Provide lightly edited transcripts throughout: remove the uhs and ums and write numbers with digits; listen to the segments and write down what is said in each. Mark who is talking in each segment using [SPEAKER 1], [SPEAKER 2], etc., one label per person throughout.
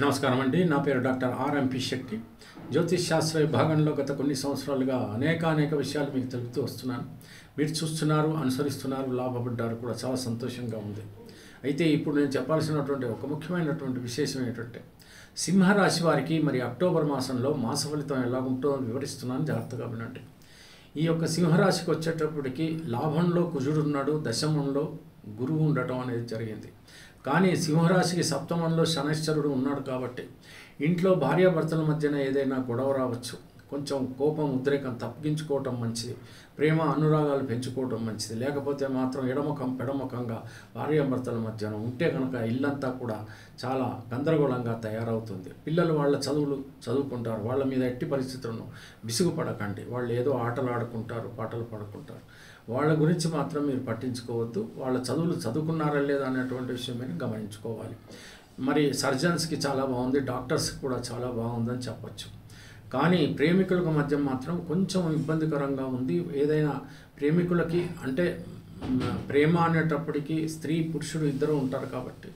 [SPEAKER 1] నమస్కారం అండి. నా పేరు డాక్టర్ ఆర్ఎంపి శక్తి. జ్యోతిష్ శాస్త్ర విభాగంలో గత కొన్ని సంవత్సరాలుగా అనేక విషయాలు మీకు తెలుపుతూ వస్తున్నాను. మీరు చూస్తున్నారు, అనుసరిస్తున్నారు, లాభపడ్డారు కూడా, చాలా సంతోషంగా ఉంది. అయితే ఇప్పుడు నేను చెప్పాల్సినటువంటి ఒక ముఖ్యమైనటువంటి విశేషం ఏంటంటే, సింహరాశి వారికి మరి అక్టోబర్ మాసంలో మాస ఫలితం ఎలా ఉంటుందో వివరిస్తున్నాను, జాగ్రత్తగా వినండి. ఈ యొక్క సింహరాశికి వచ్చేటప్పటికి లాభంలో కుజుడు ఉన్నాడు, దశమంలో గురువు ఉండటం అనేది జరిగింది. కానీ సింహరాశికి సప్తమంలో శనైశ్వరుడు ఉన్నాడు కాబట్టి ఇంట్లో భార్యాభర్తల మధ్యన ఏదైనా గొడవ రావచ్చు. కొంచెం కోపం, ఉద్రేకం తప్పించుకోవటం మంచిది. ప్రేమ అనురాగాలు పెంచుకోవటం మంచిది. లేకపోతే మాత్రం ఎడముఖం పెడముఖంగా భార్యాభర్తల మధ్యన ఉంటే కనుక ఇల్లంతా కూడా చాలా గందరగోళంగా తయారవుతుంది. పిల్లలు వాళ్ళ చదువులు చదువుకుంటారు. వాళ్ళ మీద ఎట్టి పరిస్థితులను విసుగుపడకండి. వాళ్ళు ఏదో ఆటలు ఆడుకుంటారు, పాటలు పాడుకుంటారు. వాళ్ళ గురించి మాత్రం మీరు పట్టించుకోవద్దు. వాళ్ళ చదువులు చదువుకున్నారా లేదా అనేటువంటి విషయం మీరు గమనించుకోవాలి. మరి సర్జన్స్కి చాలా బాగుంది, డాక్టర్స్కి కూడా చాలా బాగుందని చెప్పచ్చు. కానీ ప్రేమికులకు మధ్య మాత్రం కొంచెం ఇబ్బందికరంగా ఉంది. ఏదైనా ప్రేమికులకి అంటే ప్రేమ అనేటప్పటికీ స్త్రీ పురుషుడు ఇద్దరు ఉంటారు కాబట్టి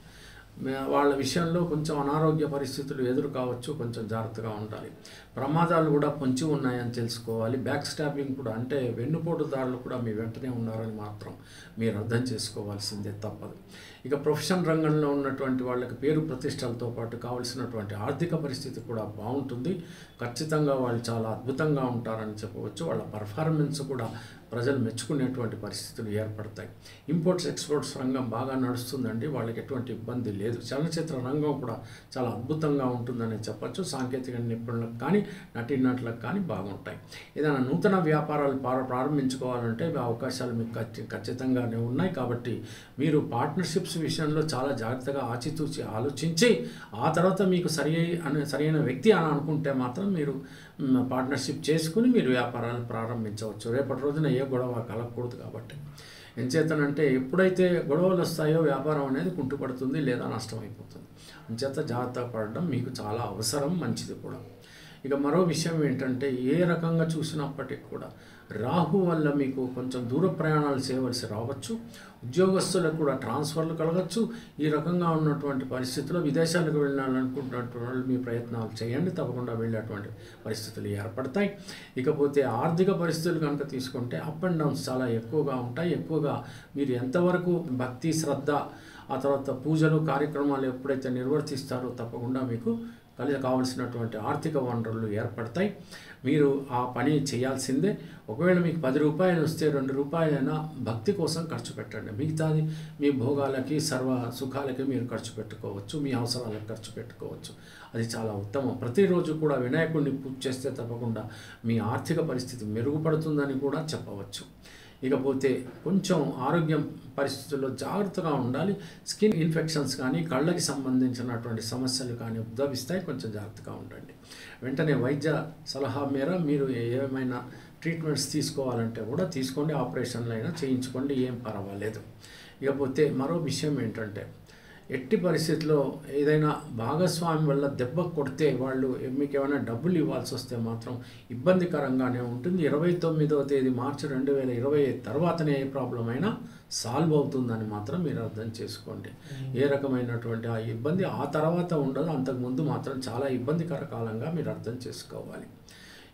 [SPEAKER 1] వాళ్ళ విషయంలో కొంచెం అనారోగ్య పరిస్థితులు ఎదురు కావచ్చు. కొంచెం జాగ్రత్తగా ఉండాలి. ప్రమాదాలు కూడా పొంచి ఉన్నాయని తెలుసుకోవాలి. బ్యాక్ స్టాపింగ్ కూడా, అంటే వెన్నుపోటుదారులు కూడా మీ వెంటనే ఉన్నారని మాత్రం మీరు అర్థం చేసుకోవాల్సిందే, తప్పదు. ఇక ప్రొఫెషన్ రంగంలో ఉన్నటువంటి వాళ్ళకి పేరు ప్రతిష్టలతో పాటు కావలసినటువంటి ఆర్థిక పరిస్థితి కూడా బాగుంటుంది. ఖచ్చితంగా వాళ్ళు చాలా అద్భుతంగా ఉంటారని చెప్పవచ్చు. వాళ్ళ పర్ఫార్మెన్స్ కూడా ప్రజలు మెచ్చుకునేటువంటి పరిస్థితులు ఏర్పడతాయి. ఇంపోర్ట్స్ ఎక్స్పోర్ట్స్ రంగం బాగా నడుస్తుందండి, వాళ్ళకి ఎటువంటి ఇబ్బంది లేదు. చలనచిత్ర రంగం కూడా చాలా అద్భుతంగా ఉంటుందని చెప్పచ్చు. సాంకేతిక నిపుణులకు కానీ నటీనటులకు కానీ బాగుంటాయి. ఏదైనా నూతన వ్యాపారాలు ప్రారంభించుకోవాలంటే అవకాశాలు మీకు ఖచ్చితంగానే ఉన్నాయి. కాబట్టి మీరు పార్ట్నర్షిప్స్ విషయంలో చాలా జాగ్రత్తగా ఆచితూచి ఆలోచించి ఆ తర్వాత మీకు సరైన వ్యక్తి అని అనుకుంటే మాత్రం మీరు పార్ట్నర్షిప్ చేసుకుని మీరు వ్యాపారాలు ప్రారంభించవచ్చు. రేపటి రోజున ఏ గొడవ కలగకూడదు. కాబట్టి ఎంచేతనంటే ఎప్పుడైతే గొడవలు వస్తాయో వ్యాపారం అనేది కుంటుపడుతుంది లేదా నష్టమైపోతుంది. అంచేత జాగ్రత్త పడడం మీకు చాలా అవసరం, మంచిది కూడా. ఇక మరో విషయం ఏంటంటే, ఏ రకంగా చూసినప్పటికీ కూడా రాహు వల్ల మీకు కొంచెం దూర ప్రయాణాలు చేయవలసి రావచ్చు. ఉద్యోగస్తులకు కూడా ట్రాన్స్ఫర్లు కలగచ్చు. ఈ రకంగా ఉన్నటువంటి పరిస్థితుల్లో విదేశాలకు వెళ్ళాలనుకుంటున్నటువంటి వాళ్ళు మీ ప్రయత్నాలు చేయండి, తప్పకుండా వెళ్ళేటువంటి పరిస్థితులు ఏర్పడతాయి. ఇకపోతే ఆర్థిక పరిస్థితులు కనుక తీసుకుంటే అప్ అండ్ డౌన్స్ చాలా ఎక్కువగా ఉంటాయి. ఎక్కువగా మీరు ఎంతవరకు భక్తి, శ్రద్ధ, ఆ తర్వాత పూజలు, కార్యక్రమాలు ఎప్పుడైతే నిర్వర్తిస్తారో తప్పకుండా మీకు కావలసినటువంటి ఆర్థిక వనరులు ఏర్పడతాయి. మీరు ఆ పని చేయాల్సిందే. ఒకవేళ మీకు 10 రూపాయలు వస్తే 2 రూపాయలైనా భక్తి కోసం ఖర్చు పెట్టండి. మిగతాది మీ భోగాలకి, సర్వ సుఖాలకి మీరు ఖర్చు పెట్టుకోవచ్చు, మీ అవసరాలకు ఖర్చు పెట్టుకోవచ్చు. అది చాలా ఉత్తమం. ప్రతిరోజు కూడా వినాయకుడిని పూజ చేస్తే తప్పకుండా మీ ఆర్థిక పరిస్థితి మెరుగుపడుతుందని కూడా చెప్పవచ్చు. ఇకపోతే కొంచెం ఆరోగ్యం పరిస్థితుల్లో జాగ్రత్తగా ఉండాలి. స్కిన్ ఇన్ఫెక్షన్స్ కానీ, కళ్ళకి సంబంధించినటువంటి సమస్యలు కానీ ఉద్భవిస్తాయి. కొంచెం జాగ్రత్తగా ఉండండి. వెంటనే వైద్య సలహా మేర మీరు ఏమైనా ట్రీట్మెంట్స్ తీసుకోవాలంటే కూడా తీసుకోండి. ఆపరేషన్లు అయినా చేయించుకోండి, ఏం పర్వాలేదు. ఇకపోతే మరో విషయం ఏంటంటే, ఎట్టి పరిస్థితుల్లో ఏదైనా భాగస్వామి వల్ల దెబ్బ కొడితే వాళ్ళు మీకు ఏమైనా డబ్బులు ఇవ్వాల్సి వస్తే మాత్రం ఇబ్బందికరంగానే ఉంటుంది. 29వ తేదీ మార్చి 2020 తర్వాతనే ఏ ప్రాబ్లం అయినా సాల్వ్ అవుతుందని మాత్రం మీరు అర్థం చేసుకోండి. ఏ రకమైనటువంటి ఆ ఇబ్బంది ఆ తర్వాత ఉండదు. అంతకుముందు మాత్రం చాలా ఇబ్బందికర కాలంగా మీరు అర్థం చేసుకోవాలి.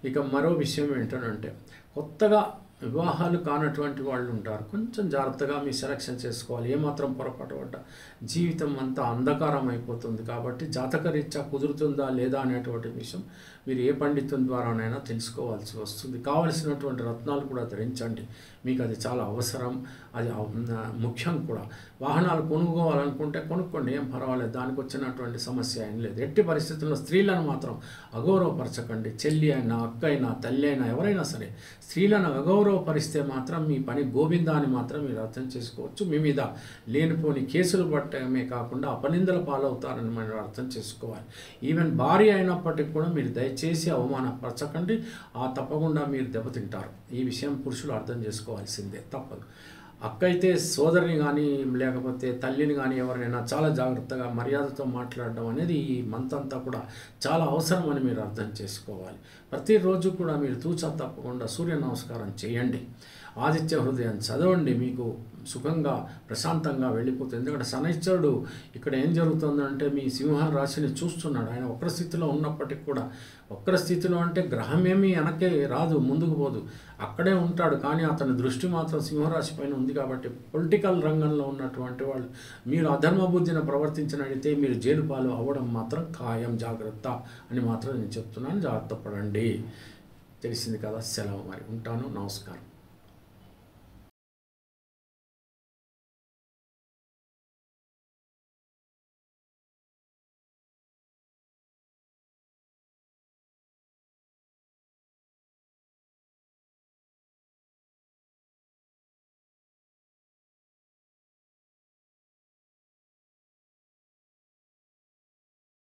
[SPEAKER 1] ఇక మరో విషయం ఏంటంటే, కొత్తగా వివాహాలు కానటువంటి వాళ్ళు ఉంటారు. కొంచెం జాగ్రత్తగా మీ సెలక్షన్ చేసుకోవాలి. ఏమాత్రం పొరపాటు పడ్డ జీవితం అంతా అంధకారం అయిపోతుంది. కాబట్టి జాతకరీత్యా కుదురుతుందా లేదా అనేటువంటి విషయం మీరు ఏ పండితుని ద్వారానైనా తెలుసుకోవాల్సి వస్తుంది. కావలసినటువంటి రత్నాలు కూడా ధరించండి, మీకు అది చాలా అవసరం, అది ముఖ్యం కూడా. వాహనాలు కొనుక్కోవాలనుకుంటే కొనుక్కోండి, ఏం పర్వాలేదు, దానికి వచ్చినటువంటి సమస్య ఏం లేదు. ఎట్టి పరిస్థితుల్లో స్త్రీలను మాత్రం అగౌరవపరచకండి. చెల్లి అయినా, అక్క అయినా, తల్లి అయినా, ఎవరైనా సరే స్త్రీలను అగౌరవపరిస్తే మాత్రం మీ పని గోవిందా అని మాత్రం మీరు అర్థం చేసుకోవచ్చు. మీ మీద లేనిపోని కేసులు పట్టడమే కాకుండా అపనిందల పాలవుతారని మనం అర్థం చేసుకోవాలి. ఈవెన్ భార్య అయినప్పటికీ కూడా మీరు దయచేసి అవమానపరచకండి, తప్పకుండా మీరు దెబ్బతింటారు. ఈ విషయం పురుషులు అర్థం చేసుకోవాల్సిందే, తప్పదు. అక్క అయితే సోదరిని కానీ లేకపోతే తల్లిని కానీ ఎవరైనా చాలా జాగ్రత్తగా మర్యాదతో మాట్లాడడం అనేది ఈ మంత్ అంతా కూడా చాలా అవసరం అని మీరు అర్థం చేసుకోవాలి. ప్రతిరోజు కూడా మీరు తూచా తప్పకుండా సూర్య నమస్కారం చేయండి. ఆదిత్య హృదయం చదవండి, మీకు సుఖంగా ప్రశాంతంగా వెళ్ళిపోతుంది. ఎందుకంటే శనైశ్వరుడు ఇక్కడ ఏం జరుగుతుందంటే మీ సింహ రాశిని చూస్తున్నాడు. ఆయన వక్ర స్థితిలో ఉన్నప్పటికీ కూడా, వక్ర స్థితిలో అంటే గ్రహమేమీ వెనకే రాదు, ముందుకు పోదు, అక్కడే ఉంటాడు. కానీ అతని దృష్టి మాత్రం సింహరాశి పైన ఉంది. కాబట్టి పొలిటికల్ రంగంలో ఉన్నటువంటి వాళ్ళు మీరు అధర్మ బుద్ధిని ప్రవర్తించినట్లయితే మీరు జైలు పాలు అవ్వడం మాత్రం ఖాయం, జాగ్రత్త అని మాత్రం నేను చెప్తున్నాను. జాగ్రత్త పడండి. తెలిసింది కదా. సెలవు, మరి ఉంటాను. నమస్కారం.